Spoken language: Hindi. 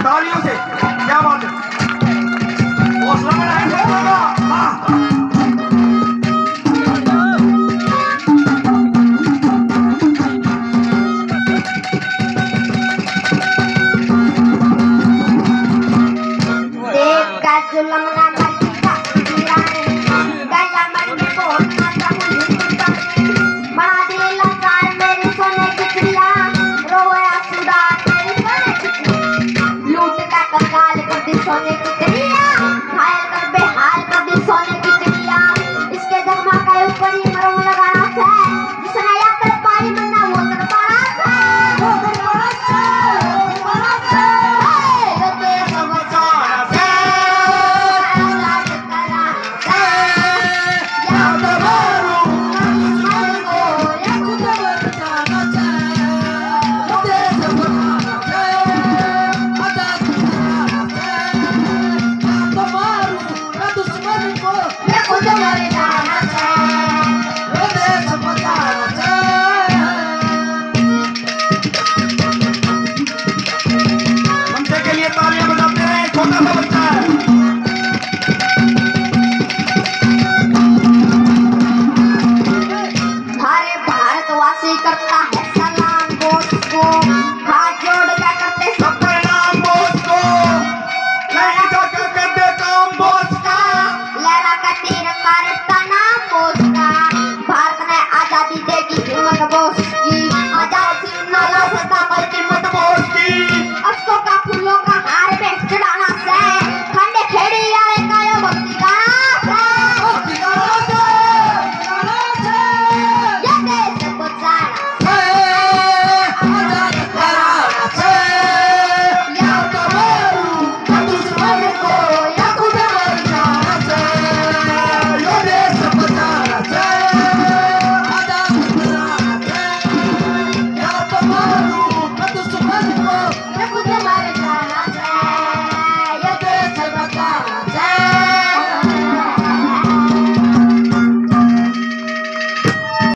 तालियों से क्या बात है, हौसला बढ़ाएं बच्चों का। देख का जुल्म ना मचेगा वीराने, गला मन में बहुत माता बड़ा दिल लाचार मेरी सोने की चिड़िया, रोए आंसूदार मेरी सोने की चिड़िया, लूट का कंगाल कर दी सोने की चिड़िया, घायल कर बेहाल कर दी सोने की चिड़िया, इसके जख्मा के ऊपर ही मरहम लगाना है, जिसने या कर पाई मन्ना वो कर पाना है, वो कर पाना है, वो कर पाना है, ये देश बचाना है, औलाद कराना है, या तो मारो दुश्मन को, या खुद बचाना है, ये देश बचाना है, आजाद कराना है, या तो मारो दुश्मन को, या खुद बचाना है, ये देश बचाना है। हमसे के लिए तालियां बजाते हैं, छोटा सा बच्चा है। हरे भारतवासी करता है सलाम बोस को, हाथ जोड़ के करते सब सबका नाम बोस को, नहीं तो क्या करते काम बोस का। लहरा का तीर भारत का नाम बोस का, भारत ने आजादी देगी हिम्मत बोस